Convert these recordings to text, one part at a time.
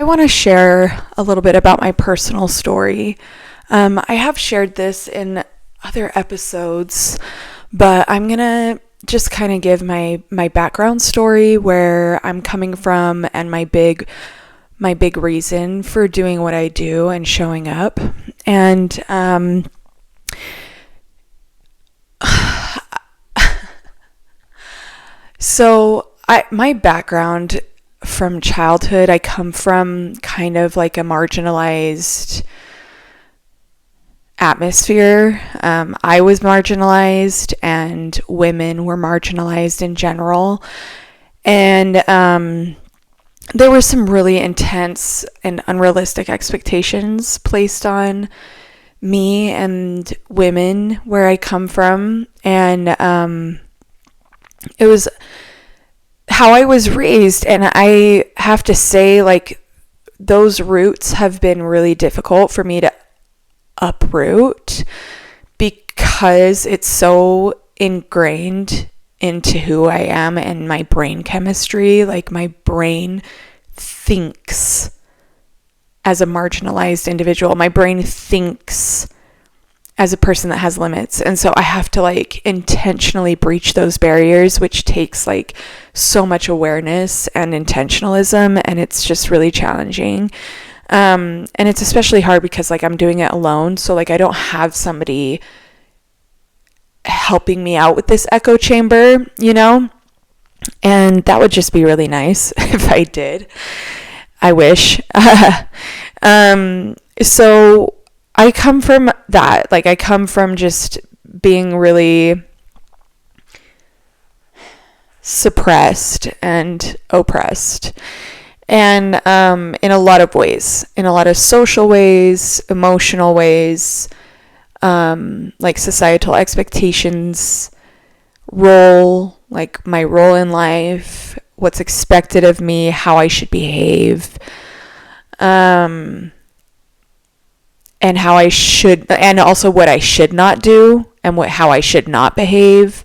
I want to share a little bit about my personal story. I have shared this in other episodes, but I'm going to just kind of give my background story, where I'm coming from, and my big reason for doing what I do and showing up. And so my background from childhood, I come from kind of like a marginalized atmosphere. I was marginalized, and women were marginalized in general. And there were some really intense and unrealistic expectations placed on me and women where I come from. And it was how I was raised, and I have to say, like, those roots have been really difficult for me to uproot, because it's so ingrained into who I am and my brain chemistry. Like, my brain thinks as a marginalized individual. My brain thinks as a person that has limits. And so I have to like intentionally breach those barriers, which takes like so much awareness and intentionalism, and it's just really challenging. And it's especially hard because like I'm doing it alone. So like I don't have somebody helping me out with this echo chamber, you know? And that would just be really nice if I did. I wish. So I come from that. Like, I come from just being really suppressed and oppressed. And in a lot of ways, in a lot of social ways, emotional ways, like societal expectations, like my role in life, what's expected of me, how I should behave, and how I should, and also what I should not do, and how I should not behave.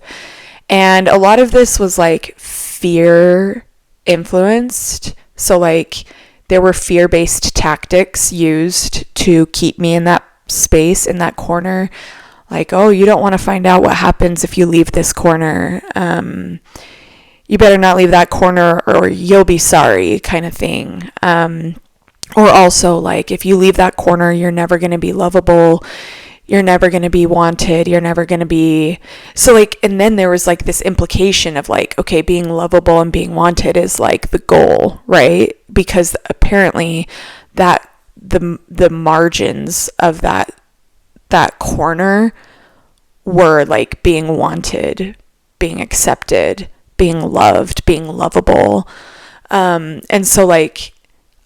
And a lot of this was like fear influenced. So like there were fear-based tactics used to keep me in that space, in that corner. Like, oh, you don't want to find out what happens if you leave this corner. You better not leave that corner or you'll be sorry, kind of thing. Or also, like, if you leave that corner, you're never going to be lovable. You're never going to be wanted. You're never going to be... So, like, and then there was, like, this implication of, like, okay, being lovable and being wanted is, like, the goal, right? Because apparently that the margins of that corner were, like, being wanted, being accepted, being loved, being lovable. And so, like,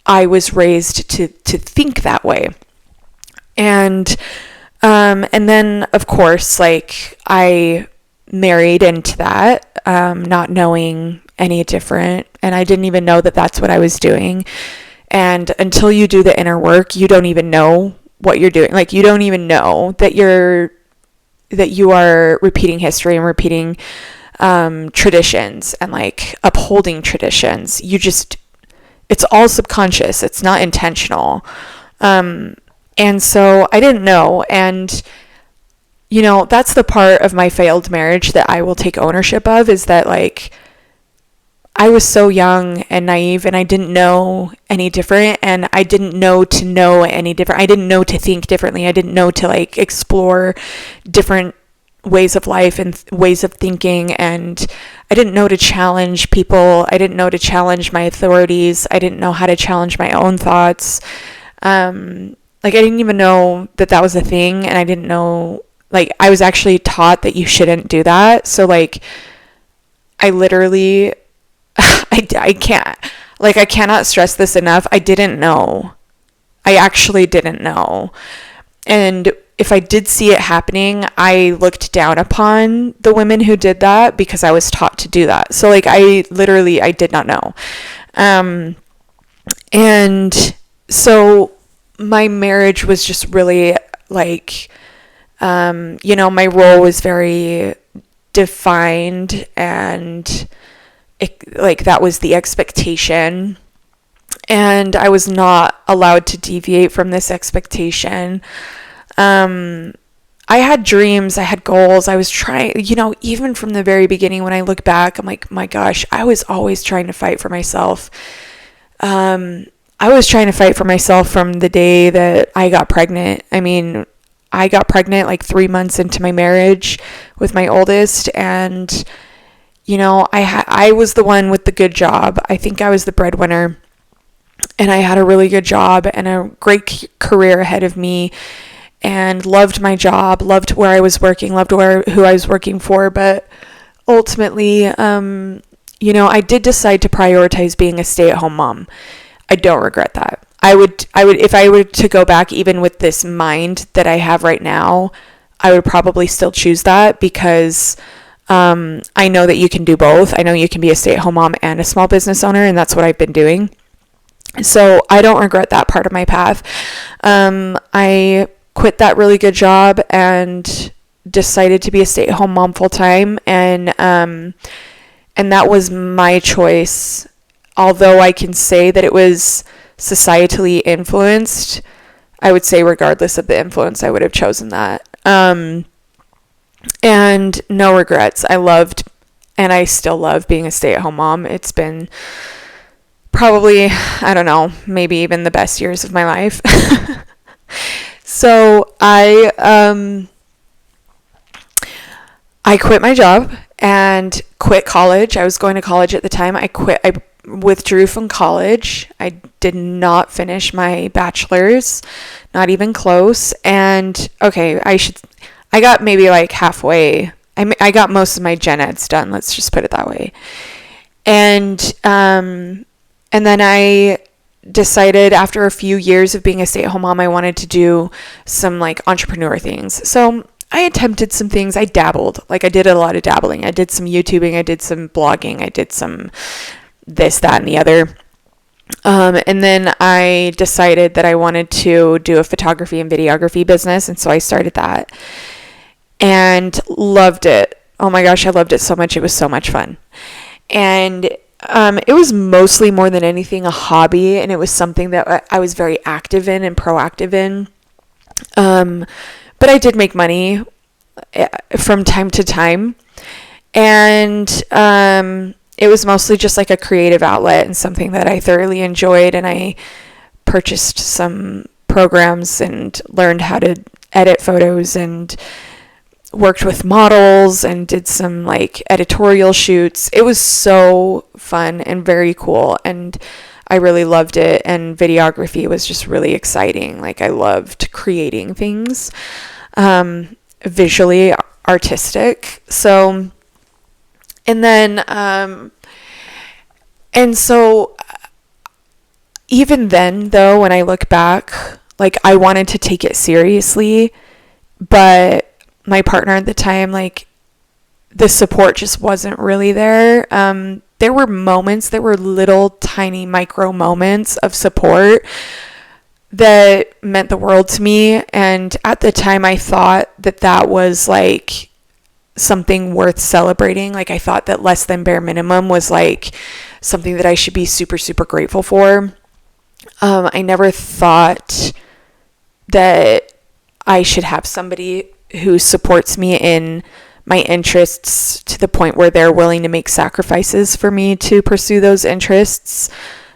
I was raised to think that way. And then of course, like I married into that, not knowing any different. And I didn't even know that that's what I was doing. And until you do the inner work, you don't even know what you're doing. Like you don't even know that you are repeating history and repeating, traditions and like upholding traditions. It's all subconscious. It's not intentional. And so I didn't know. And, you know, that's the part of my failed marriage that I will take ownership of, is that like, I was so young and naive and I didn't know any different, and I didn't know to know any different. I didn't know to think differently. I didn't know to like explore different ways of life and ways of thinking, and I didn't know to challenge people. I didn't know to challenge my authorities. I didn't know how to challenge my own thoughts. Like I didn't even know that was a thing, and I didn't know, like I was actually taught that you shouldn't do that. So like I literally I cannot stress this enough. I didn't know. I actually didn't know. And if I did see it happening, I looked down upon the women who did that because I was taught to do that. So like I did not know. And so my marriage was just really like, you know, my role was very defined, and like that was the expectation. And I was not allowed to deviate from this expectation. I had dreams, I had goals, I was trying, even from the very beginning when I look back, I'm like, my gosh, I was always trying to fight for myself. I was trying to fight for myself from the day that I got pregnant. I mean, I got pregnant like 3 months into my marriage with my oldest, and, I was the one with the good job. I think I was the breadwinner, and I had a really good job and a great career ahead of me, and loved my job, loved where I was working, loved who I was working for. But ultimately, I did decide to prioritize being a stay-at-home mom. I don't regret that. I would, if I were to go back, even with this mind that I have right now, I would probably still choose that, because I know that you can do both. I know you can be a stay-at-home mom and a small business owner, and that's what I've been doing. So I don't regret that part of my path. I quit that really good job and decided to be a stay-at-home mom full-time, and that was my choice. Although I can say that it was societally influenced, I would say regardless of the influence, I would have chosen that. And no regrets. I loved, and I still love, being a stay-at-home mom. It's been probably, I don't know, maybe even the best years of my life. So I quit my job and quit college. I was going to college at the time. I withdrew from college. I did not finish my bachelor's, not even close. And okay, I got maybe like halfway. I got most of my gen eds done. Let's just put it that way. And then I decided, after a few years of being a stay-at-home mom, I wanted to do some like entrepreneur things. So I attempted some things. I dabbled. Like, I did a lot of dabbling. I did some YouTubing. I did some blogging. I did some this, that, and the other. And then I decided that I wanted to do a photography and videography business. And so I started that and loved it. Oh my gosh, I loved it so much. It was so much fun. And it was mostly, more than anything, a hobby, and it was something that I was very active in and proactive in. But I did make money from time to time, and it was mostly just like a creative outlet and something that I thoroughly enjoyed. And I purchased some programs and learned how to edit photos and worked with models and did some like editorial shoots. It was so fun and very cool, and I really loved it. And videography was just really exciting. Like, I loved creating things, visually artistic. So, and then, and so even then though, when I look back, like, I wanted to take it seriously, but my partner at the time, like, the support just wasn't really there. There were moments, there were little tiny micro moments of support that meant the world to me. And at the time, I thought that was like something worth celebrating. Like, I thought that less than bare minimum was like something that I should be super, super grateful for. I never thought that I should have somebody who supports me in my interests to the point where they're willing to make sacrifices for me to pursue those interests,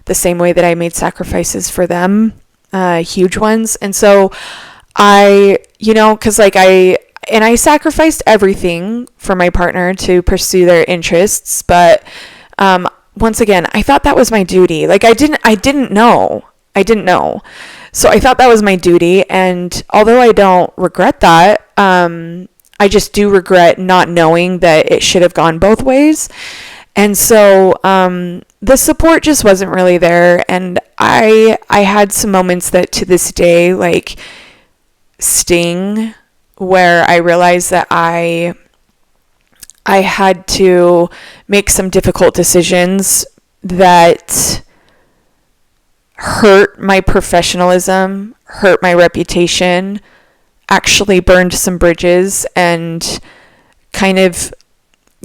the same way that I made sacrifices for them, huge ones. And so because I sacrificed everything for my partner to pursue their interests, but once again, I thought that was my duty. Like, I didn't know. So I thought that was my duty, and although I don't regret that, I just do regret not knowing that it should have gone both ways. And so the support just wasn't really there, and I had some moments that to this day, like, sting, where I realized that I had to make some difficult decisions that hurt my professionalism, hurt my reputation, actually burned some bridges, and kind of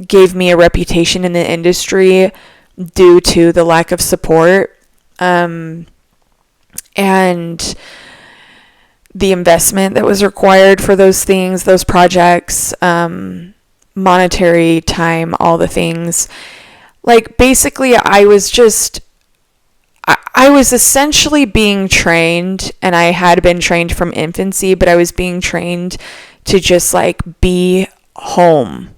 gave me a reputation in the industry due to the lack of support. and the investment that was required for those things, those projects, monetary, time, all the things. Like, basically, I was essentially being trained, and I had been trained from infancy, but I was being trained to just, like, be home.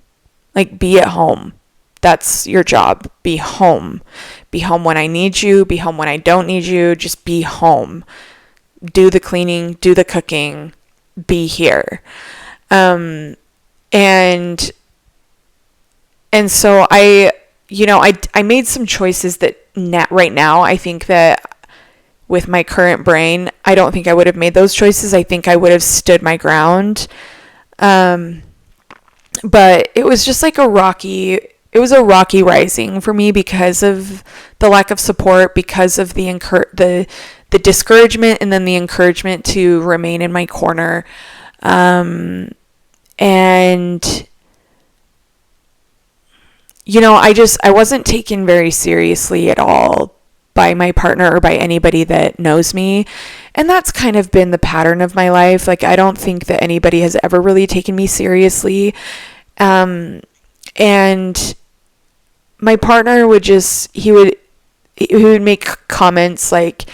Like, be at home. That's your job. Be home. Be home when I need you. Be home when I don't need you. Just be home. Do the cleaning. Do the cooking. Be here. And so I made some choices that right now, I think that with my current brain, I don't think I would have made those choices. I think I would have stood my ground. But it was just like a rocky rising for me because of the lack of support, because of the discouragement, and then the encouragement to remain in my corner. And I wasn't taken very seriously at all by my partner or by anybody that knows me. And that's kind of been the pattern of my life. Like, I don't think that anybody has ever really taken me seriously. And my partner would make comments like,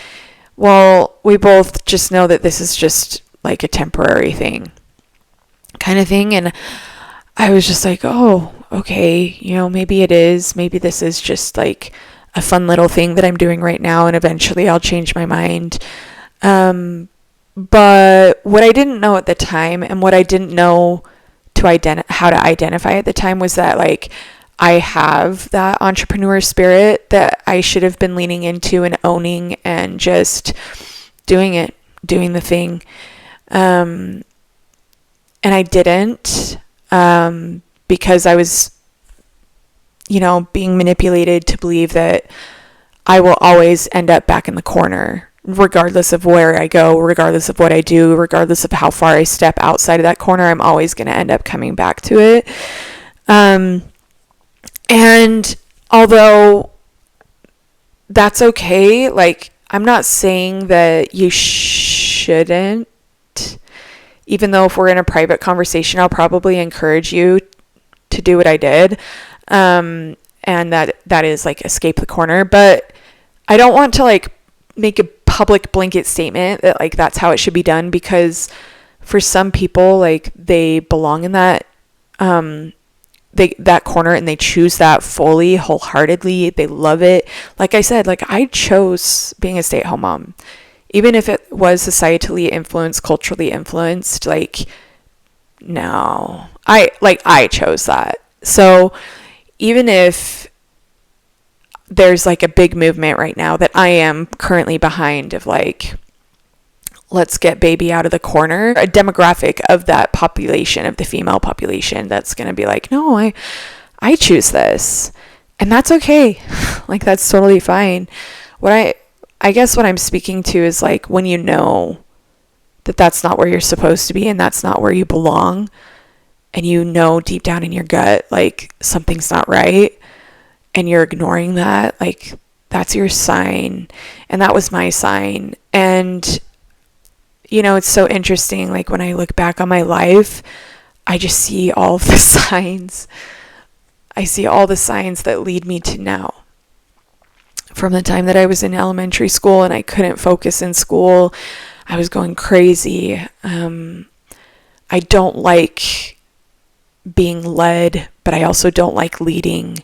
well, we both just know that this is just like a temporary thing kind of thing. And I was just like, oh, okay, maybe it is. Maybe this is just like a fun little thing that I'm doing right now, and eventually I'll change my mind. But what I didn't know at the time, and what I didn't know how to identify at the time, was that, like, I have that entrepreneur spirit that I should have been leaning into and owning and just doing the thing. And I didn't, because I was, being manipulated to believe that I will always end up back in the corner, regardless of where I go, regardless of what I do, regardless of how far I step outside of that corner. I'm always going to end up coming back to it. And although that's okay, like, I'm not saying that you shouldn't, even though if we're in a private conversation, I'll probably encourage you to do what I did. And that is, like, escape the corner. But I don't want to, like, make a public blanket statement that, like, that's how it should be done, because for some people, like, they belong in that, that corner, and they choose that fully, wholeheartedly. They love it. Like I said, like, I chose being a stay-at-home mom, even if it was societally influenced, culturally influenced. Like, no, I chose that. So even if there's, like, a big movement right now that I am currently behind of, like, let's get baby out of the corner, a demographic of that population, of the female population, that's going to be like, no, I choose this. And that's okay. Like, that's totally fine. I guess what I'm speaking to is, like, when you know that that's not where you're supposed to be and that's not where you belong, and deep down in your gut, like, something's not right, and you're ignoring that, like, that's your sign. And that was my sign. And it's so interesting. Like, when I look back on my life, I just see all of the signs. I see all the signs that lead me to now. From the time that I was in elementary school and I couldn't focus in school, I was going crazy. I don't like being led, but I also don't like leading.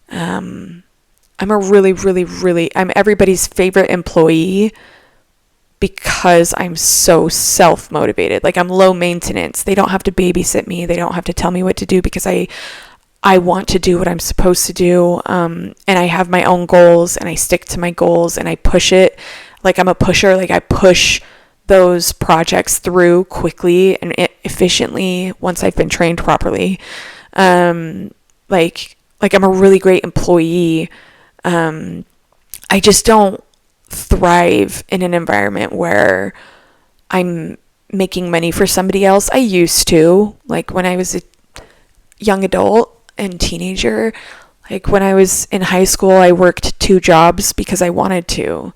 I'm a really, really, really, I'm everybody's favorite employee, because I'm so self-motivated. Like, I'm low maintenance. They don't have to babysit me. They don't have to tell me what to do, because I want to do what I'm supposed to do. And I have my own goals, and I stick to my goals, and I push it. Like, I'm a pusher. Like, I push those projects through quickly and efficiently once I've been trained properly. Like I'm a really great employee. I just don't thrive in an environment where I'm making money for somebody else. I used to, like, when I was a young adult and teenager, Like when I was in high school, I worked 2 jobs because I wanted to.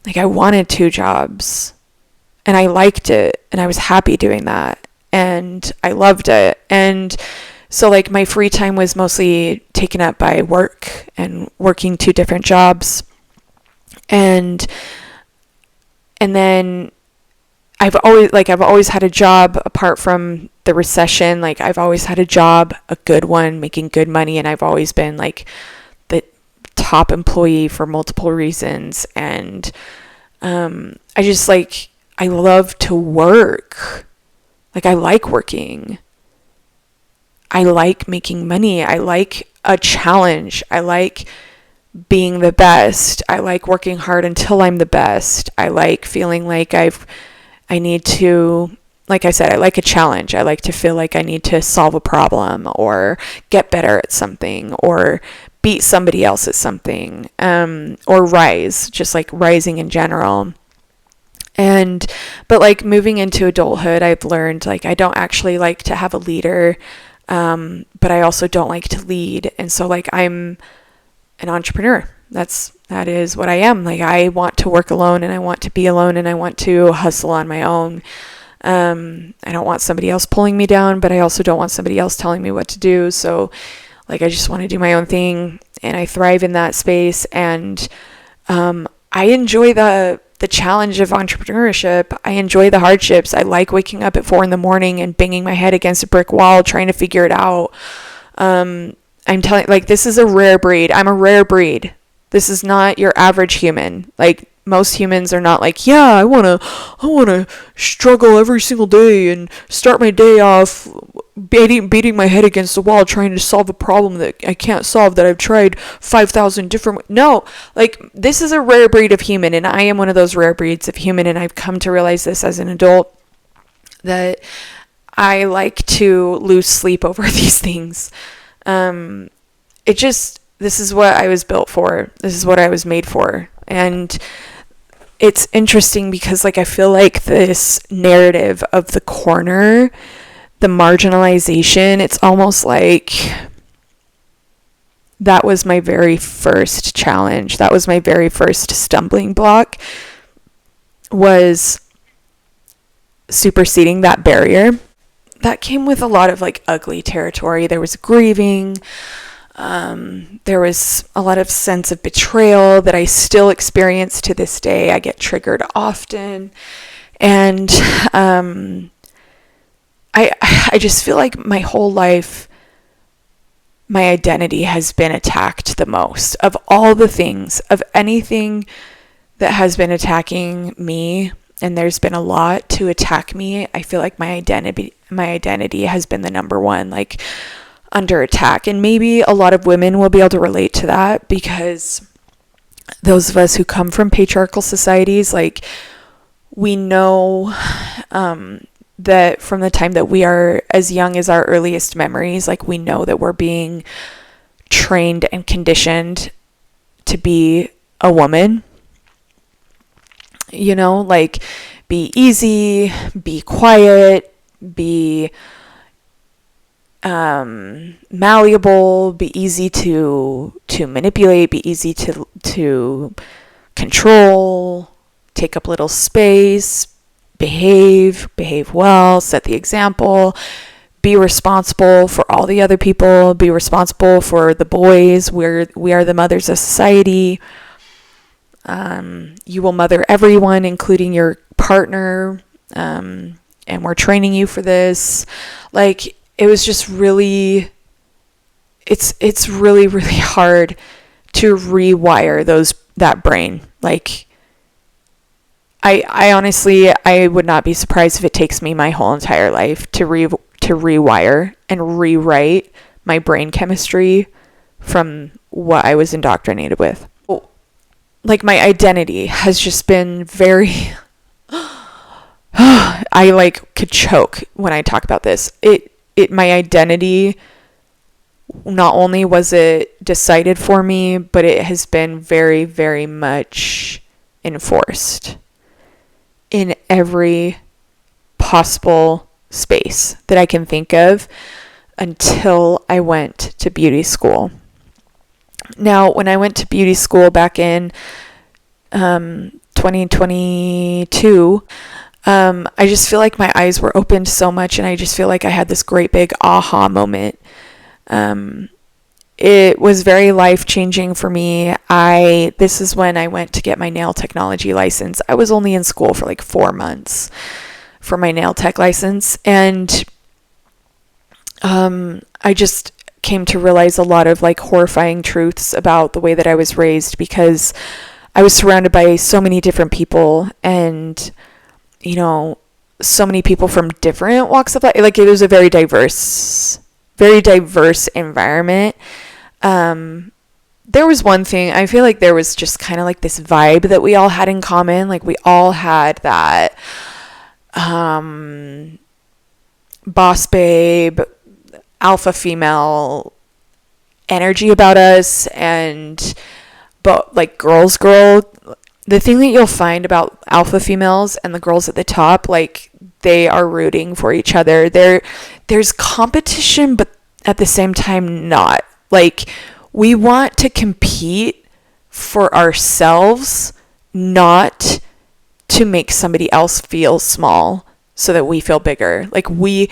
Like I wanted 2 jobs and I liked it and I was happy doing that and I loved it. And so like my free time was mostly taken up by work and working 2 different jobs. And then I've always had a job apart from the recession. Like I've always had a job, a good one, making good money, and I've always been like the top employee for multiple reasons. And I just like, I love to work. Like I like working. I like making money. I like a challenge. I like being the best. I like working hard until I'm the best. I like feeling like I need to, like I said, I like a challenge. I like to feel like I need to solve a problem or get better at something or beat somebody else at something, or rise, just like rising in general. But like moving into adulthood, I've learned like I don't actually like to have a leader, but I also don't like to lead. And so like I'm an entrepreneur. That is what I am. Like I want to work alone and I want to be alone and I want to hustle on my own. I don't want somebody else pulling me down, but I also don't want somebody else telling me what to do. So like I just want to do my own thing and I thrive in that space. And I enjoy the challenge of entrepreneurship. I enjoy the hardships. I like waking up at 4 a.m. and banging my head against a brick wall trying to figure it out. I'm telling, like, this is a rare breed. I'm a rare breed. This is not your average human. Like most humans are not like, yeah, I want to struggle every single day and start my day off beating my head against the wall trying to solve a problem that I can't solve, that I've tried 5,000 different. No, like this is a rare breed of human, and I am one of those rare breeds of human, and I've come to realize this as an adult, that I like to lose sleep over these things. This is what I was built for. This is what I was made for. And it's interesting because like I feel like this narrative of the corner, the marginalization, it's almost like that was my very first challenge. That was my very first stumbling block, was superseding that barrier. That came with a lot of like ugly territory. There was grieving. There was a lot of sense of betrayal that I still experience to this day. I get triggered often. And I just feel like my whole life, my identity has been attacked the most. Of all the things, of anything that has been attacking me, and there's been a lot to attack me, I feel like my identity has been the number one, like, under attack. And maybe a lot of women will be able to relate to that, because those of us who come from patriarchal societies, like, we know that from the time that we are as young as our earliest memories, like, we know that we're being trained and conditioned to be a woman, you know, like, be easy, be quiet, be malleable, be easy to manipulate, be easy to control, take up little space, behave well, set the example, be responsible for all the other people, be responsible for the boys. We are the mothers of society. You will mother everyone, including your partner, and we're training you for this. Like, it was just really, it's really, really hard to rewire that brain. Like, I honestly, I would not be surprised if it takes me my whole entire life to rewire and rewrite my brain chemistry from what I was indoctrinated with. Like, my identity has just been very, I like could choke when I talk about this. My identity, not only was it decided for me, but it has been very, very much enforced in every possible space that I can think of until I went to beauty school. Now, when I went to beauty school back in 2022, I just feel like my eyes were opened so much, and I just feel like I had this great big aha moment. It was very life-changing for me. This is when I went to get my nail technology license. I was only in school for like 4 months for my nail tech license, and I just came to realize a lot of like horrifying truths about the way that I was raised, because I was surrounded by so many different people, and so many people from different walks of life. Like, it was a very diverse environment. There was one thing, I feel like there was just kind of like this vibe that we all had in common. Like, we all had that boss babe, alpha female energy about us, but like girl, the thing that you'll find about alpha females and the girls at the top, like, they are rooting for each other. There's competition, but at the same time not. Like, we want to compete for ourselves, not to make somebody else feel small so that we feel bigger. Like, we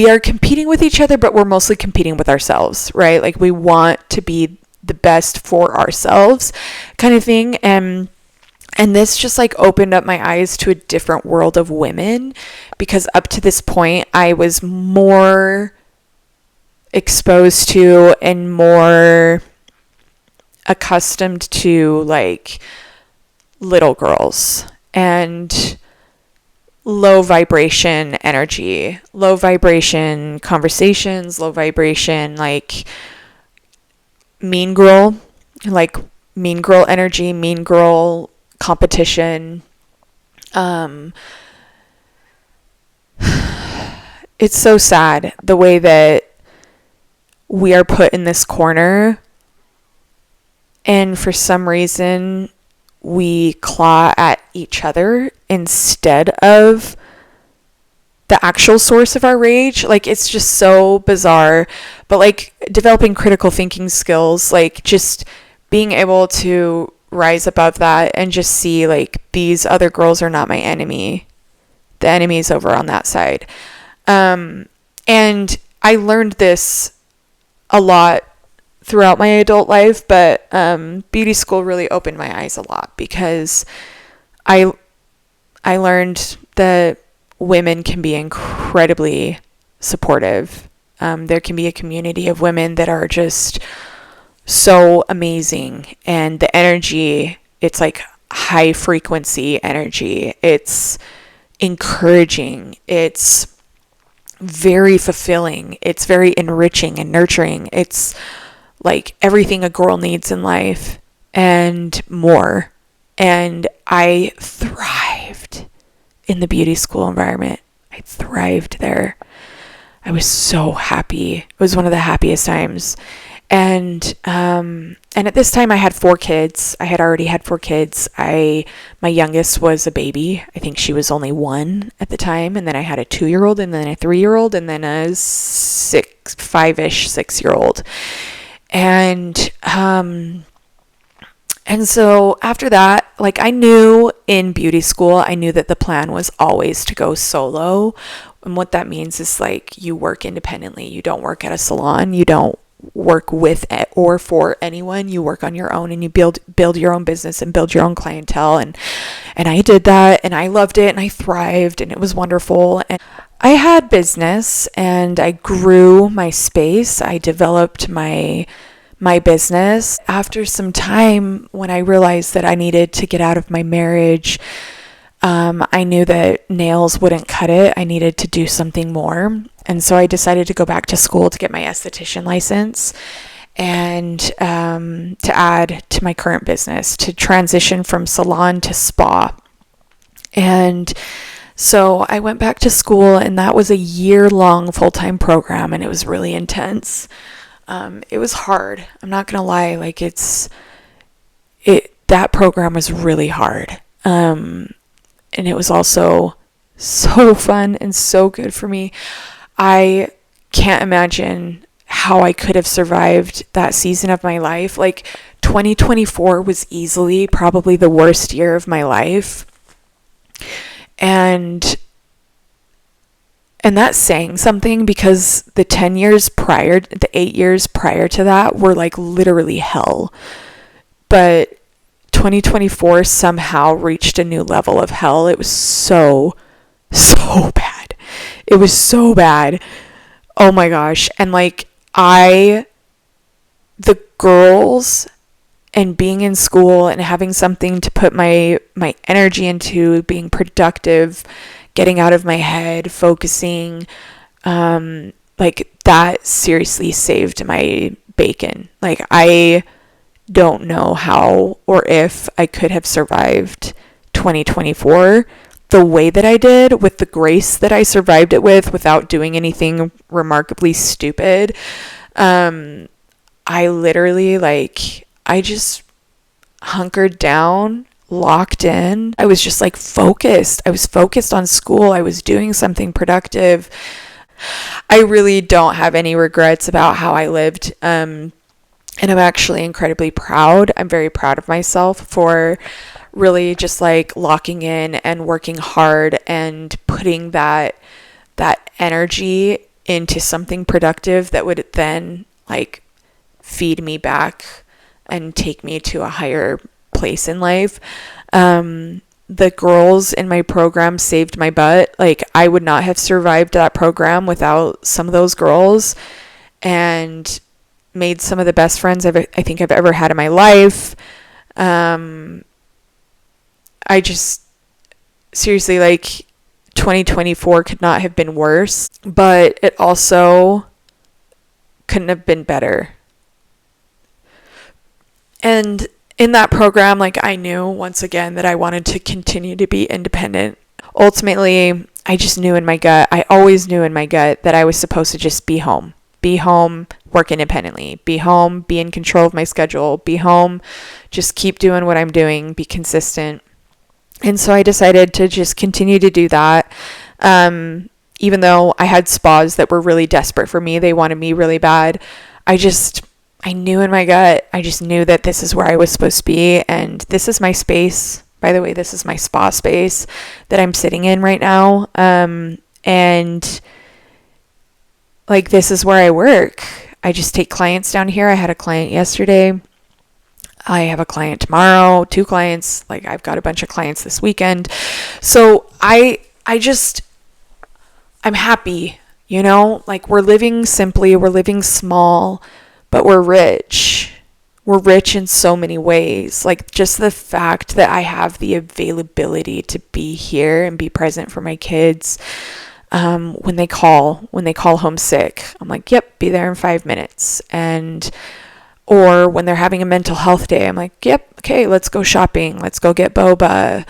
are competing with each other, but we're mostly competing with ourselves, right? Like, we want to be the best for ourselves kind of thing. And this just like opened up my eyes to a different world of women, because up to this point I was more exposed to and more accustomed to like little girls and low vibration energy, low vibration conversations, low vibration like mean girl energy, mean girl competition. It's so sad the way that we are put in this corner, and for some reason we claw at each other instead of the actual source of our rage. Like, it's just so bizarre. But like, developing critical thinking skills, like just being able to rise above that and just see like, these other girls are not my enemy. The enemy is over on that side. And I learned this a lot throughout my adult life, but beauty school really opened my eyes a lot, because I learned that women can be incredibly supportive. There can be a community of women that are just so amazing, and the energy, it's like high frequency energy. It's encouraging. It's very fulfilling. It's very enriching and nurturing. It's like everything a girl needs in life and more. And I thrived in the beauty school environment. I thrived there. I was so happy. It was one of the happiest times. And at this time I had 4 kids. I had already had 4 kids. My youngest was a baby. I think she was only 1 at the time. And then I had a 2-year-old, and then a 3-year-old, and then a 6-year-old. And so after that, like, I knew in beauty school, I knew that the plan was always to go solo. And what that means is like, you work independently. You don't work at a salon. You don't work with or for anyone. You work on your own, and you build your own business and build your own clientele. And I did that, and I loved it, and I thrived, and it was wonderful. And I had business, and I grew my space. I developed my business. After some time, when I realized that I needed to get out of my marriage, I knew that nails wouldn't cut it. I needed to do something more. And so I decided to go back to school to get my esthetician license, and to add to my current business, to transition from salon to spa. And so I went back to school, and that was a year-long full-time program, and it was really intense. It was hard. I'm not going to lie. Like, that program was really hard. And it was also so fun and so good for me. I can't imagine how I could have survived that season of my life. Like 2024 was easily probably the worst year of my life. And that's saying something, because the 8 years prior to that were like literally hell. But 2024 somehow reached a new level of hell. It was so bad. It was so bad. Oh my gosh. And like the girls and being in school and having something to put my energy into, being productive, getting out of my head, focusing, like that seriously saved my bacon. Like I don't know how or if I could have survived 2024 the way that I did, with the grace that I survived it with, without doing anything remarkably stupid. I literally, like, I just hunkered down, locked in. I was just like focused. I was focused on school. I was doing something productive. I really don't have any regrets about how I lived. And I'm actually incredibly proud. I'm very proud of myself for really just like locking in and working hard and putting that energy into something productive that would then like feed me back and take me to a higher place in life. The girls in my program saved my butt. Like I would not have survived that program without some of those girls, and made some of the best friends I think I've ever had in my life. I just seriously, like, 2024 could not have been worse, but it also couldn't have been better. And in that program, like, I knew once again that I wanted to continue to be independent. Ultimately, I just knew in my gut, I always knew in my gut that I was supposed to just be home, work independently, be home, be in control of my schedule, be home, just keep doing what I'm doing, be consistent. And so I decided to just continue to do that. Even though I had spas that were really desperate for me, they wanted me really bad. I knew in my gut, I just knew that this is where I was supposed to be. And this is my space. By the way, this is my spa space that I'm sitting in right now. And like, this is where I work. I just take clients down here. I had a client yesterday. I have a client tomorrow, 2 clients. Like, I've got a bunch of clients this weekend. So I'm happy, you know, like, we're living simply, we're living small, but we're rich. We're rich in so many ways. Like, just the fact that I have the availability to be here and be present for my kids. When they call home sick, I'm like, yep, be there in 5 minutes. Or when they're having a mental health day, I'm like, yep, okay, let's go shopping. Let's go get boba.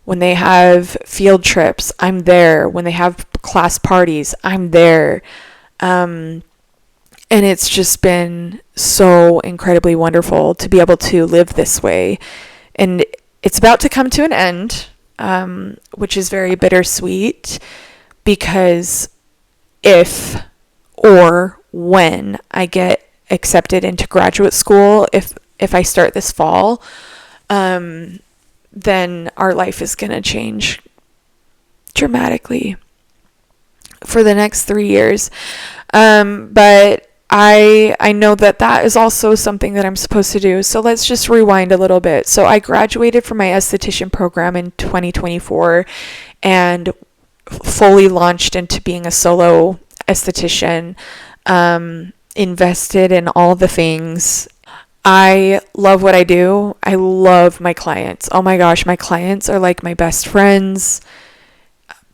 When they have field trips, I'm there. When they have class parties, I'm there. And it's just been so incredibly wonderful to be able to live this way. And it's about to come to an end, which is very bittersweet, because if or when I get accepted into graduate school, if I start this fall, then our life is going to change dramatically for the next 3 years. But I know that is also something that I'm supposed to do. So let's just rewind a little bit. So I graduated from my esthetician program in 2024 and fully launched into being a solo esthetician, invested in all the things. I love what I do. I love my clients. Oh my gosh, my clients are like my best friends,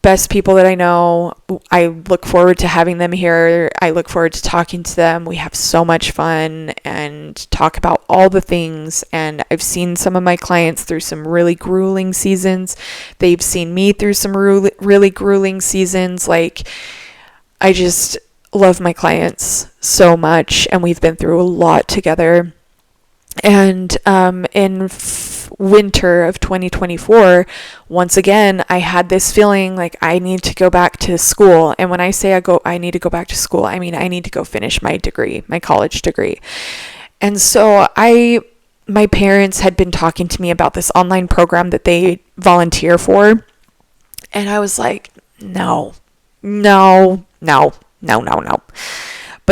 best people that I know. I look forward to having them here. I look forward to talking to them. We have so much fun and talk about all the things. And I've seen some of my clients through some really grueling seasons. They've seen me through some really grueling seasons. Like, I just love my clients so much, and we've been through a lot together. And winter of 2024, once again, I had this feeling like I need to go back to school. And when I say I need to go back to school, I mean, I need to go finish my degree, my college degree. And so my parents had been talking to me about this online program that they volunteer for. And I was like, no. But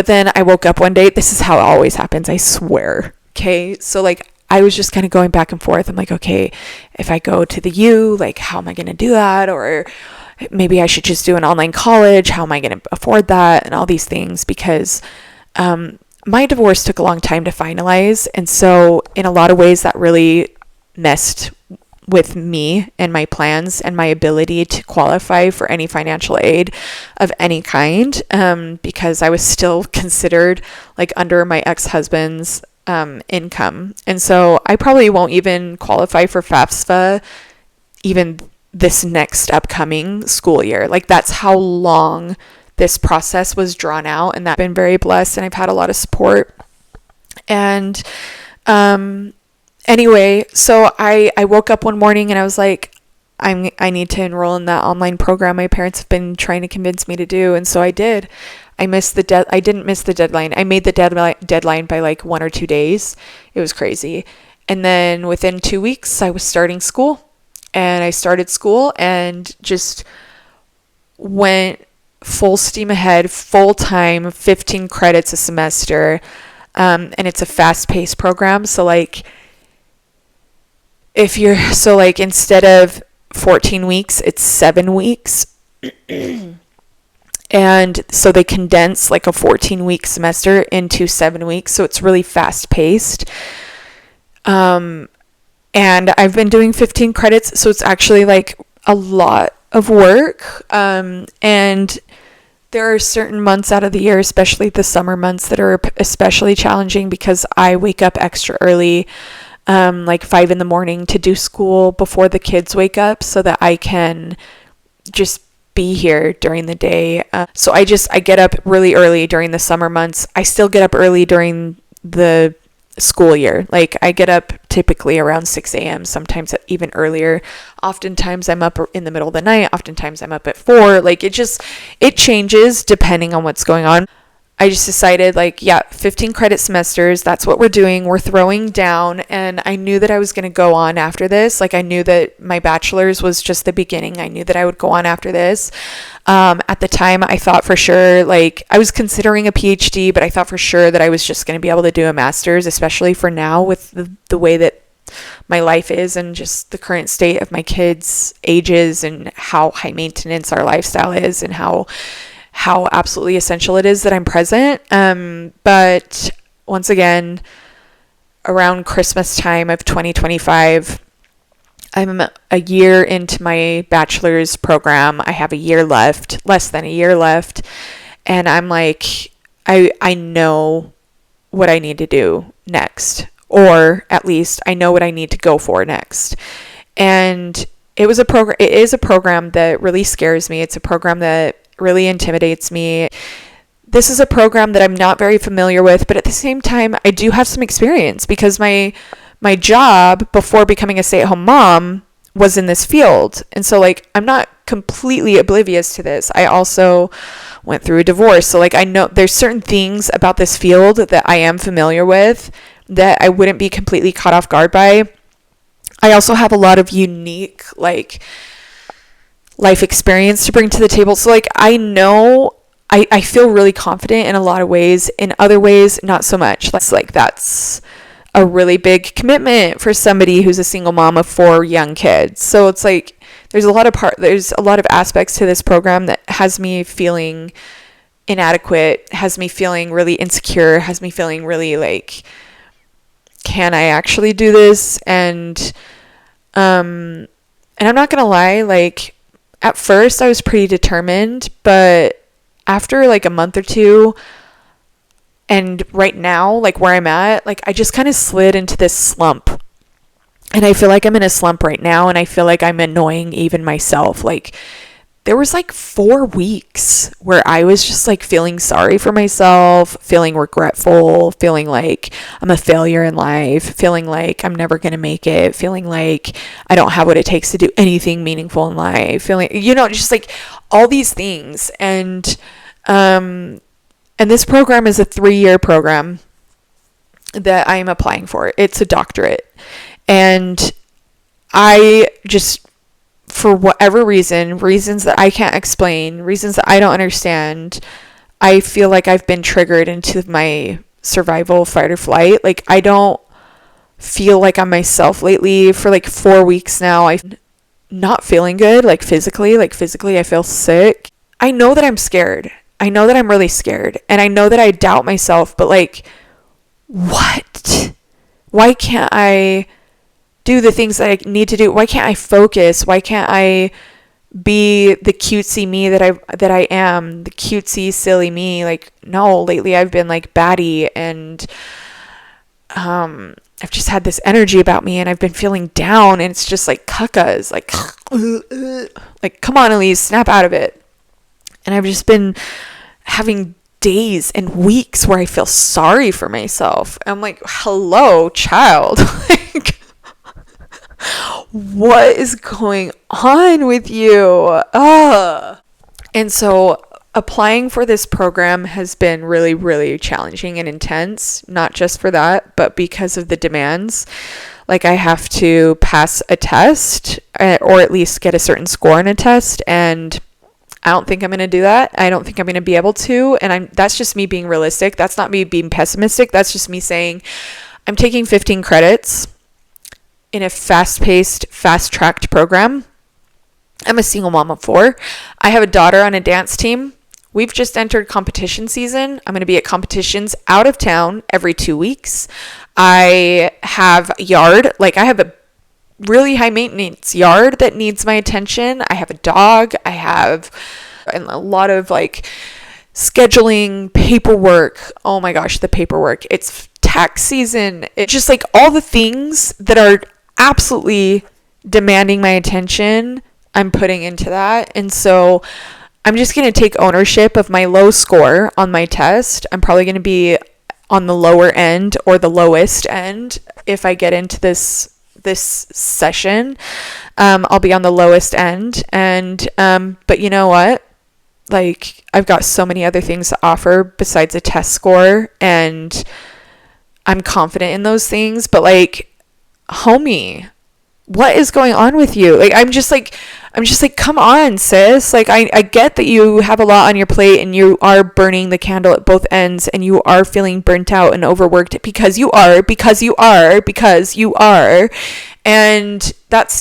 then I woke up one day. This is how it always happens, I swear. Okay. So like, I was just kind of going back and forth. I'm like, okay, if I go to the U, like, how am I going to do that? Or maybe I should just do an online college. How am I going to afford that? And all these things, because my divorce took a long time to finalize. And so in a lot of ways that really messed with me and my plans and my ability to qualify for any financial aid of any kind, because I was still considered like under my ex-husband's income. And so I probably won't even qualify for FAFSA even this next upcoming school year. Like, that's how long this process was drawn out, and that I've been very blessed, and I've had a lot of support. And anyway, so I woke up one morning and I was like, I need to enroll in that online program my parents have been trying to convince me to do. And so I did. I didn't miss the deadline. I made the deadline by like 1 or 2 days. It was crazy. And then within 2 weeks, I was starting school. And I started school and just went full steam ahead, full time, 15 credits a semester. And it's a fast-paced program. So like, instead of 14 weeks, it's 7 weeks. And so they condense like a 14-week semester into 7 weeks. So it's really fast-paced. And I've been doing 15 credits. So it's actually like a lot of work. And there are certain months out of the year, especially the summer months, that are especially challenging because I wake up extra early, like 5 a.m. to do school before the kids wake up so that I can just be here during the day. So I get up really early during the summer months. I still get up early during the school year. Like, I get up typically around 6 a.m., sometimes even earlier. Oftentimes I'm up in the middle of the night. Oftentimes I'm up at 4. Like, it changes depending on what's going on. I just decided, like, 15 credit semesters, that's what we're doing. We're throwing down. And I knew that I was going to go on after this. Like, I knew that my bachelor's was just the beginning. I knew that I would go on after this. At the time, I thought for sure, like, I was considering a PhD, but I thought for sure that I was just going to be able to do a master's, especially for now with the way that my life is and just the current state of my kids' ages and how high maintenance our lifestyle is and how absolutely essential it is that I'm present. But once again, around Christmas time of 2025, I'm a year into my bachelor's program. I have a year left, less than a year left. And I'm like, I know what I need to do next, or at least I know what I need to go for next. And it is a program that really scares me. It's a program that really intimidates me. This is a program that I'm not very familiar with, but at the same time, I do have some experience because my job before becoming a stay-at-home mom was in this field. And so, like, I'm not completely oblivious to this. I also went through a divorce. So, like, I know there's certain things about this field that I am familiar with that I wouldn't be completely caught off guard by. I also have a lot of unique, like, life experience to bring to the table. So, like, I know I feel really confident in a lot of ways. In other ways, not so much. That's a really big commitment for somebody who's a single mom of 4 young kids. So it's like there's a lot of aspects to this program that has me feeling inadequate, has me feeling really insecure, has me feeling really like, can I actually do this? And I'm not gonna lie, like, at first I was pretty determined, but after like a month or two, and right now, like where I'm at, like I just kind of slid into this slump. And I feel like I'm in a slump right now, and I feel like I'm annoying even myself. Like, there was like 4 weeks where I was just like feeling sorry for myself, feeling regretful, feeling like I'm a failure in life, feeling like I'm never going to make it, feeling like I don't have what it takes to do anything meaningful in life, feeling, just like all these things. And this program is a 3-year program that I am applying for. It's a doctorate. And I just, for whatever reasons that I can't explain, reasons that I don't understand, I feel like I've been triggered into my survival, fight or flight. Like, I don't feel like I'm myself lately. For like 4 weeks now, I'm not feeling good, like physically I feel sick. I know that I'm scared. I know that I'm really scared. And I know that I doubt myself, but like, what? Why can't I do the things that I need to do? Why can't I focus? Why can't I be the cutesy me that I am, the cutesy silly me? Like, no, lately I've been like batty, and I've just had this energy about me, and I've been feeling down, and it's just like cuckas, like come on, Elise, snap out of it. And I've just been having days and weeks where I feel sorry for myself. I'm like, hello, child. Like, what is going on with you? And so applying for this program has been really, really challenging and intense, not just for that, but because of the demands. Like, I have to pass a test, or at least get a certain score on a test, and I don't think I'm going to do that. I don't think I'm going to be able to. And that's just me being realistic. That's not me being pessimistic. That's just me saying I'm taking 15 credits in a fast-paced, fast-tracked program. I'm a single mom of 4. I have a daughter on a dance team. We've just entered competition season. I'm going to be at competitions out of town every 2 weeks. I have a yard. Like, I have a really high maintenance yard that needs my attention. I have a dog. I have a lot of like scheduling, paperwork. Oh my gosh, the paperwork. It's tax season. It's just like all the things that are absolutely demanding my attention, I'm putting into that. And so I'm just going to take ownership of my low score on my test. I'm probably going to be on the lower end or the lowest end if I get into this session. I'll be on the lowest end, and but you know what, like, I've got so many other things to offer besides a test score, and I'm confident in those things. But like, homie, what is going on with you? Like, I'm just like, come on, sis. Like, I get that you have a lot on your plate, and you are burning the candle at both ends, and you are feeling burnt out and overworked because you are. And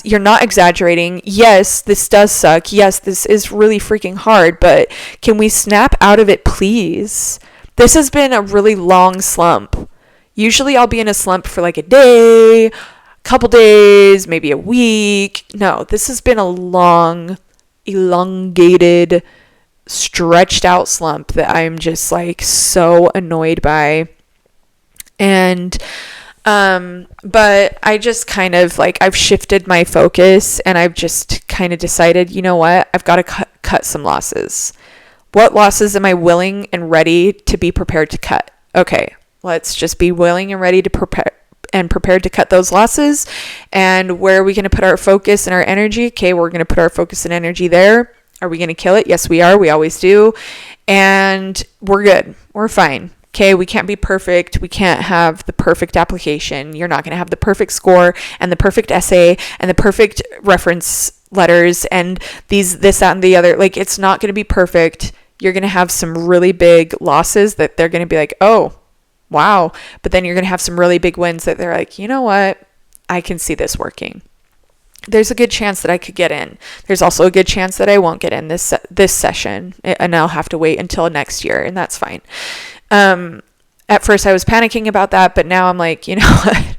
you're not exaggerating. Yes, this does suck. Yes, this is really freaking hard, but can we snap out of it, please? This has been a really long slump. Usually I'll be in a slump for like a day, couple days, maybe a week. No, this has been a long, elongated, stretched out slump that I'm just like so annoyed by. And but I just kind of like, I've shifted my focus, and I've just kind of decided, you know what, I've got to cut some losses. What losses am I willing and ready to be prepared to cut? Okay, let's just be willing and ready to prepared to cut those losses. And where are we going to put our focus and our energy? Okay, we're going to put our focus and energy there. Are we going to kill it? Yes, we are. We always do. And we're good. We're fine. Okay, we can't be perfect. We can't have the perfect application. You're not going to have the perfect score and the perfect essay and the perfect reference letters and this, that, and the other. Like, it's not going to be perfect. You're going to have some really big losses that they're going to be like, oh, wow. But then you're going to have some really big wins that they're like, you know what? I can see this working. There's a good chance that I could get in. There's also a good chance that I won't get in this session, and I'll have to wait until next year, and that's fine. At first I was panicking about that, but now I'm like, you know what?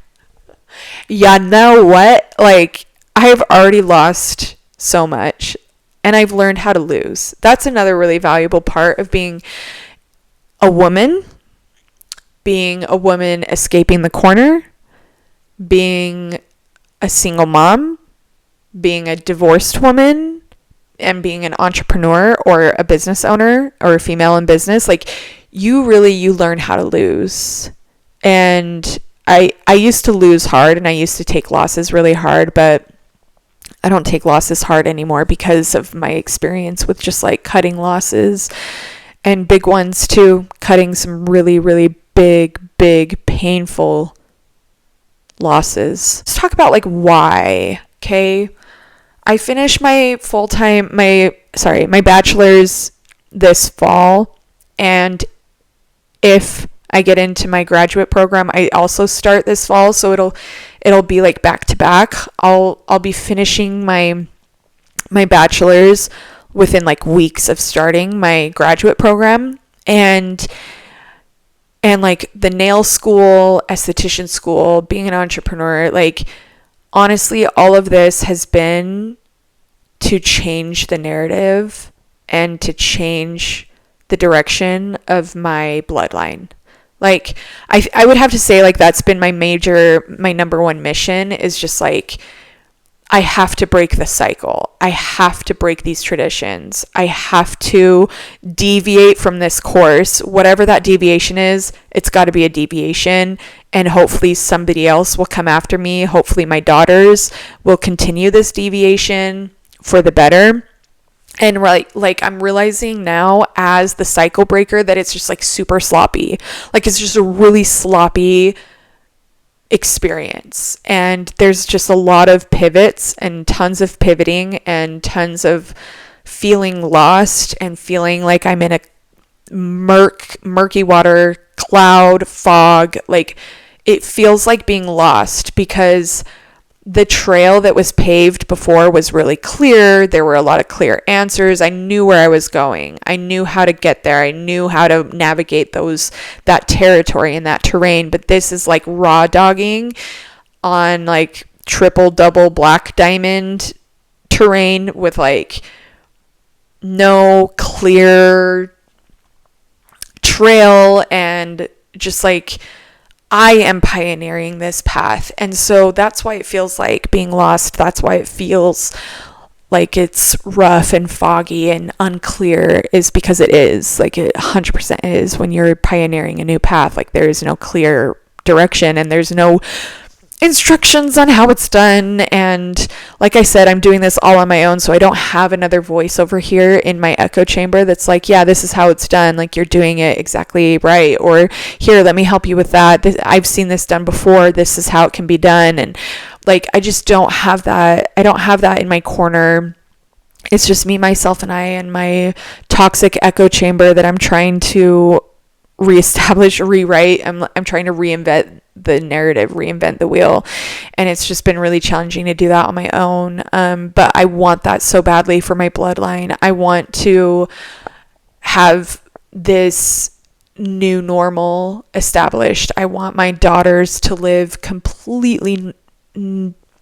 Yeah, know what? Like, I've already lost so much, and I've learned how to lose. That's another really valuable part of being a woman escaping the corner, being a single mom, being a divorced woman, and being an entrepreneur or a business owner or a female in business, like you learn how to lose. And I used to lose hard, and I used to take losses really hard, but I don't take losses hard anymore because of my experience with just like cutting losses, and big ones too, cutting some really, really big, painful losses. Let's talk about like why, okay? I finished my my bachelor's this fall, and if I get into my graduate program, I also start this fall, so it'll be like back to back. I'll be finishing my bachelor's within like weeks of starting my graduate program, and like the nail school, esthetician school, being an entrepreneur, like honestly, all of this has been to change the narrative and to change the direction of my bloodline. Like, I would have to say, like, that's been my number one mission, is just like, I have to break the cycle. I have to break these traditions. I have to deviate from this course. Whatever that deviation is, it's got to be a deviation. And hopefully somebody else will come after me. Hopefully my daughters will continue this deviation for the better. And like I'm realizing now as the cycle breaker that it's just like super sloppy. Like it's just a really sloppy experience, and there's just a lot of pivots and tons of pivoting and tons of feeling lost and feeling like I'm in a murky water cloud fog. Like it feels like being lost, because the trail that was paved before was really clear. There were a lot of clear answers. I knew where I was going. I knew how to get there. I knew how to navigate that territory and that terrain. But this is like raw dogging on like triple, double black diamond terrain with like no clear trail, and just like I am pioneering this path. And so that's why it feels like being lost. That's why it feels like it's rough and foggy and unclear, is because it is. Like it 100% is when you're pioneering a new path. Like there is no clear direction and there's no instructions on how it's done. And like I said, I'm doing this all on my own, so I don't have another voice over here in my echo chamber that's like, yeah, this is how it's done, like you're doing it exactly right, or here, let me help you with that, I've seen this done before, this is how it can be done. And like I just don't have that. I don't have that in my corner. It's just me, myself, and I, and my toxic echo chamber that I'm trying to reestablish, rewrite. I'm trying to reinvent the narrative, reinvent the wheel, and it's just been really challenging to do that on my own. But I want that so badly for my bloodline. I want to have this new normal established. I want my daughters to live completely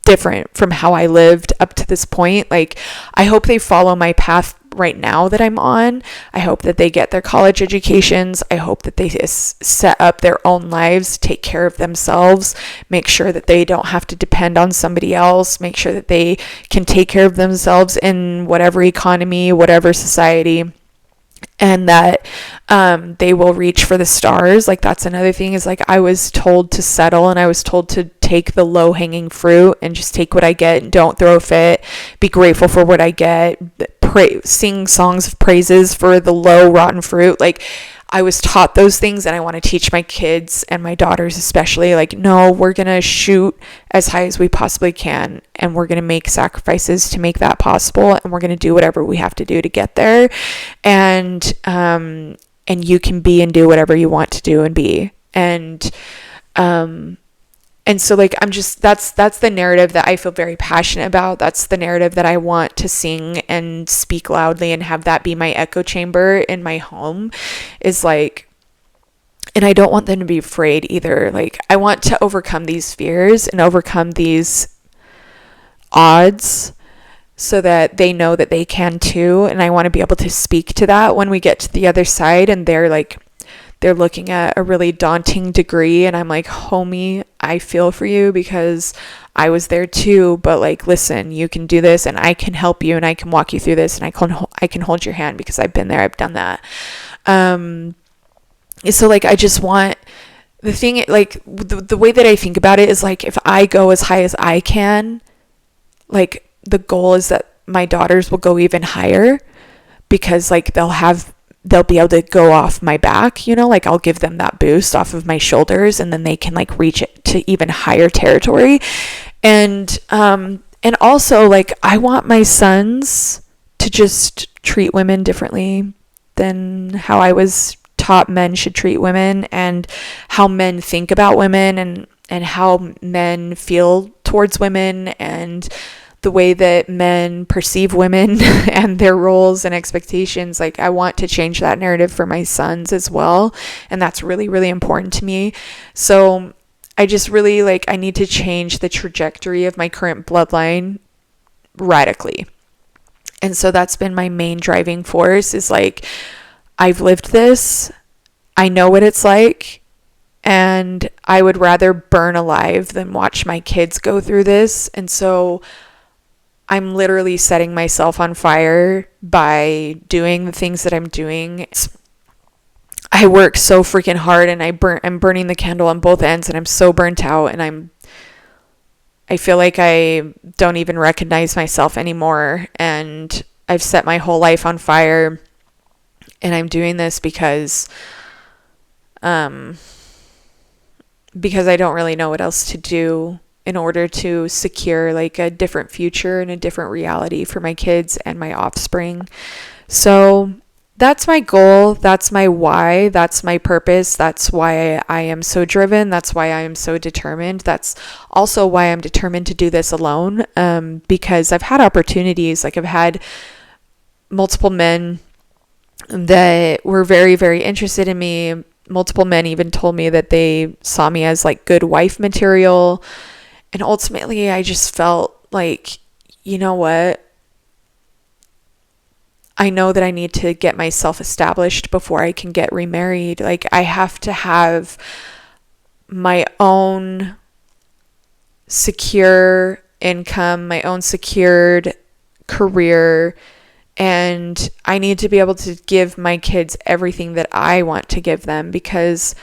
different from how I lived up to this point. Like I hope they follow my path right now that I'm on. I hope that they get their college educations. I hope that they set up their own lives, take care of themselves, make sure that they don't have to depend on somebody else, make sure that they can take care of themselves in whatever economy, whatever society, and that they will reach for the stars. Like that's another thing, is like I was told to settle, and I was told to take the low hanging fruit and just take what I get and don't throw a fit, be grateful for what I get, sing songs of praises for the low rotten fruit. Like I was taught those things, and I want to teach my kids and my daughters especially, like, no, we're going to shoot as high as we possibly can, and we're going to make sacrifices to make that possible, and we're going to do whatever we have to do to get there. And you can be and do whatever you want to do and be. And so like I'm just, that's the narrative that I feel very passionate about. That's the narrative that I want to sing and speak loudly and have that be my echo chamber in my home, is like, and I don't want them to be afraid either. Like I want to overcome these fears and overcome these odds so that they know that they can too. And I want to be able to speak to that when we get to the other side, and they're they're looking at a really daunting degree, and I'm like, homie, I feel for you because I was there too, but like, listen, you can do this, and I can help you, and I can walk you through this, and I can hold your hand because I've been there, I've done that. So like, I just want the thing, like the way that I think about it is like, if I go as high as I can, like the goal is that my daughters will go even higher, because like they'll be able to go off my back, you know, like I'll give them that boost off of my shoulders, and then they can like reach it to even higher territory. And also like, I want my sons to just treat women differently than how I was taught men should treat women, and how men think about women, and how men feel towards women, and the way that men perceive women and their roles and expectations. Like, I want to change that narrative for my sons as well, and that's really, really important to me. So I just really like, I need to change the trajectory of my current bloodline radically. And so that's been my main driving force, is like, I've lived this, I know what it's like, and I would rather burn alive than watch my kids go through this. And so I'm literally setting myself on fire by doing the things that I'm doing. I work so freaking hard, and I'm burning the candle on both ends, and I'm so burnt out, and I feel like I don't even recognize myself anymore, and I've set my whole life on fire. And I'm doing this because I don't really know what else to do in order to secure like a different future and a different reality for my kids and my offspring. So that's my goal. That's my why. That's my purpose. That's why I am so driven. That's why I am so determined. That's also why I'm determined to do this alone. Because I've had opportunities. Like, I've had multiple men that were very, very interested in me. Multiple men even told me that they saw me as like good wife material. And ultimately, I just felt like, you know what? I know that I need to get myself established before I can get remarried. Like, I have to have my own secure income, my own secured career, and I need to be able to give my kids everything that I want to give them, because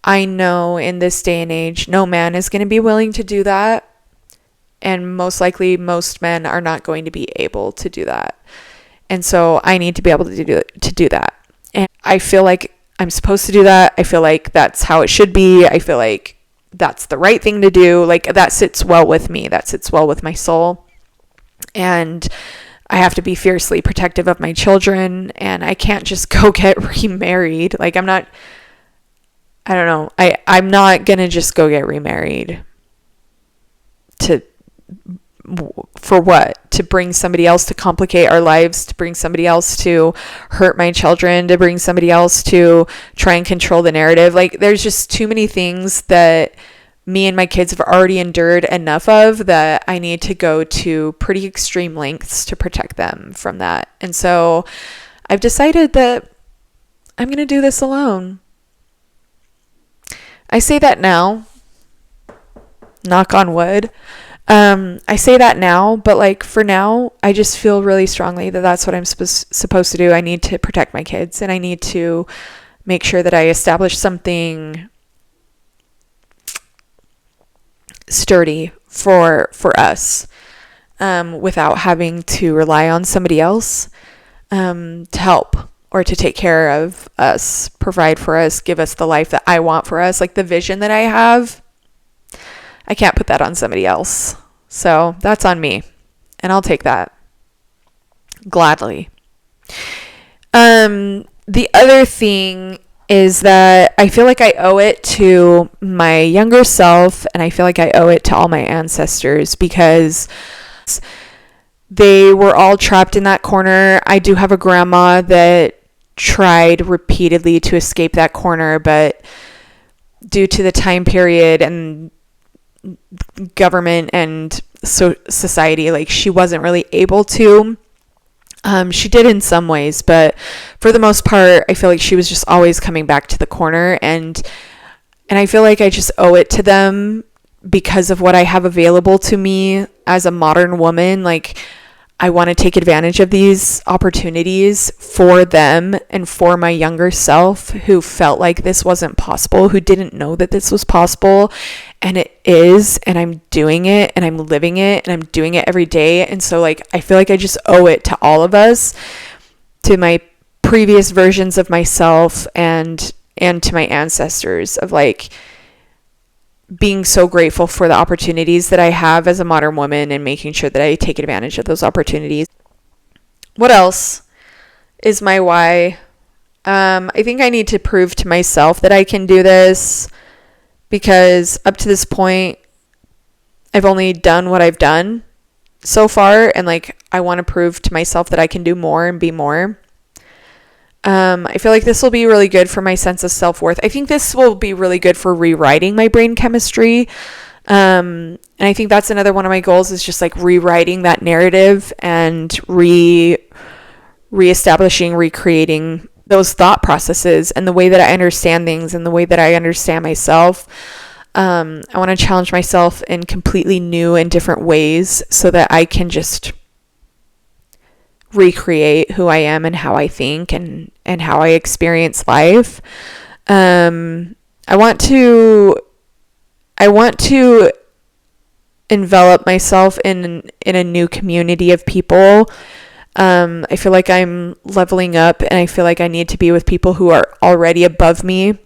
I know in this day and age, no man is going to be willing to do that. And most likely, most men are not going to be able to do that. And so I need to be able to do that. And I feel like I'm supposed to do that. I feel like that's how it should be. I feel like that's the right thing to do. Like, that sits well with me. That sits well with my soul. And I have to be fiercely protective of my children, and I can't just go get remarried. Like, I'm not going to just go get remarried for what? To bring somebody else to complicate our lives, to bring somebody else to hurt my children, to bring somebody else to try and control the narrative. Like, there's just too many things that me and my kids have already endured enough of, that I need to go to pretty extreme lengths to protect them from that. And so I've decided that I'm going to do this alone. I say that now, knock on wood. I say that now, but like, for now, I just feel really strongly that that's what I'm supposed to do. I need to protect my kids, and I need to make sure that I establish something sturdy for us, without having to rely on somebody else to help or to take care of us, provide for us, give us the life that I want for us. Like, the vision that I have, I can't put that on somebody else. So that's on me, and I'll take that gladly. The other thing is that I feel like I owe it to my younger self, and I feel like I owe it to all my ancestors, because they were all trapped in that corner. I do have a grandma that tried repeatedly to escape that corner, but due to the time period and government and society, like, she wasn't really able to. She did in some ways, but for the most part, I feel like she was just always coming back to the corner, and I feel like I just owe it to them because of what I have available to me as a modern woman. Like, I want to take advantage of these opportunities for them and for my younger self who felt like this wasn't possible, who didn't know that this was possible. And it is, and I'm doing it, and I'm living it, and I'm doing it every day. And so, like, I feel like I just owe it to all of us, to my previous versions of myself, and to my ancestors, of like being so grateful for the opportunities that I have as a modern woman and making sure that I take advantage of those opportunities. What else is my why? I think I need to prove to myself that I can do this, because up to this point, I've only done what I've done so far, and like, I want to prove to myself that I can do more and be more. I feel like this will be really good for my sense of self-worth. I think this will be really good for rewriting my brain chemistry. And I think that's another one of my goals, is just like rewriting that narrative and reestablishing, recreating those thought processes and the way that I understand things and the way that I understand myself. I want to challenge myself in completely new and different ways so that I can just recreate who I am and how I think and how I experience life. I want to envelop myself in a new community of people. I feel like I'm leveling up, and I feel like I need to be with people who are already above me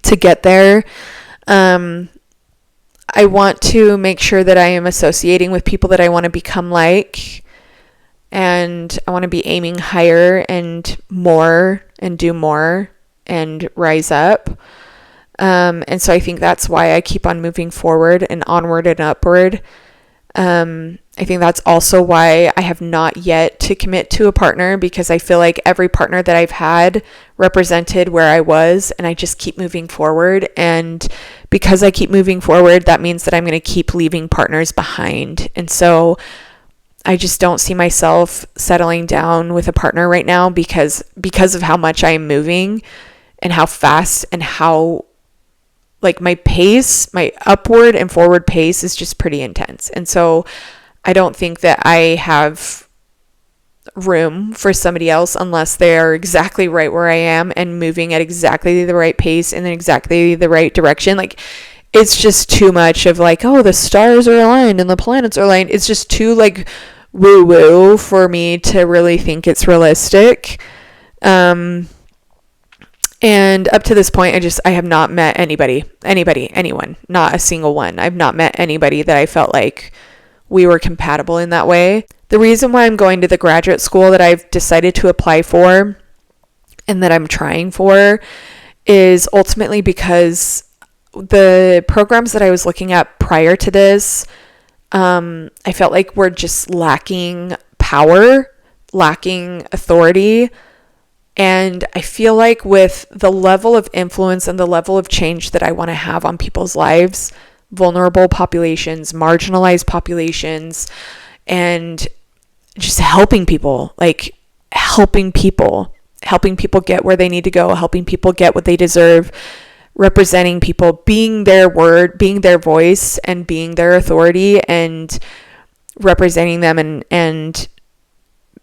to get there. I want to make sure that I am associating with people that I want to become like. And I want to be aiming higher and more and do more and rise up. And so I think that's why I keep on moving forward and onward and upward. I think that's also why I have not yet to commit to a partner, because I feel like every partner that I've had represented where I was, and I just keep moving forward. And because I keep moving forward, that means that I'm going to keep leaving partners behind. And so I just don't see myself settling down with a partner right now because of how much I am moving and how fast and how, like, my pace, my upward and forward pace is just pretty intense. And so I don't think that I have room for somebody else unless they are exactly right where I am and moving at exactly the right pace and in exactly the right direction. Like, it's just too much of like, oh, the stars are aligned and the planets are aligned. It's just too like woo-woo for me to really think it's realistic. And up to this point, I have not met anyone, not a single one. I've not met anybody that I felt like we were compatible in that way. The reason why I'm going to the graduate school that I've decided to apply for and that I'm trying for is ultimately because the programs that I was looking at prior to this, I felt like were just lacking power, lacking authority. And I feel like with the level of influence and the level of change that I want to have on people's lives, vulnerable populations, marginalized populations, and just helping people get where they need to go, helping people get what they deserve, representing people, being their word, being their voice, and being their authority, and representing them and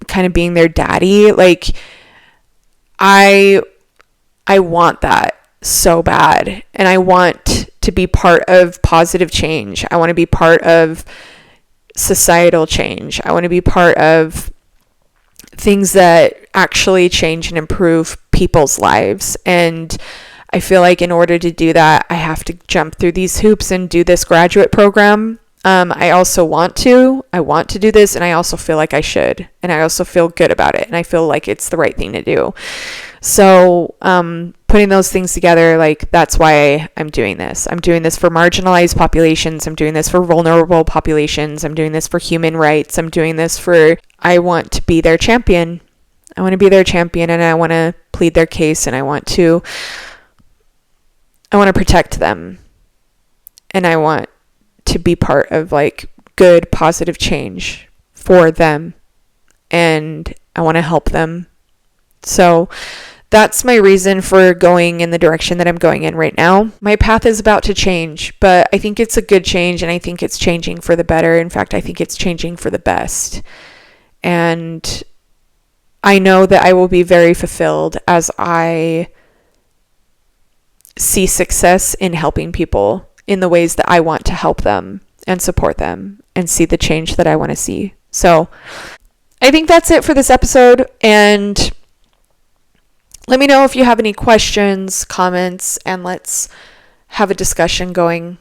kind of being their daddy. Like, I want that so bad, and I want to be part of positive change. I want to be part of societal change. I want to be part of things that actually change and improve people's lives. And I feel like in order to do that, I have to jump through these hoops and do this graduate program. I want to do this, and I also feel like I should, and I also feel good about it, and I feel like it's the right thing to do. So, putting those things together, like, that's why I'm doing this. I'm doing this for marginalized populations. I'm doing this for vulnerable populations. I'm doing this for human rights. I want to be their champion. I want to be their champion, and I want to plead their case, and I want to protect them, and I want to be part of like good, positive change for them and I want to help them. So that's my reason for going in the direction that I'm going in right now. My path is about to change, but I think it's a good change, and I think it's changing for the better. In fact, I think it's changing for the best. And I know that I will be very fulfilled as I see success in helping people in the ways that I want to help them and support them and see the change that I want to see. So I think that's it for this episode, and let me know if you have any questions, comments, and let's have a discussion going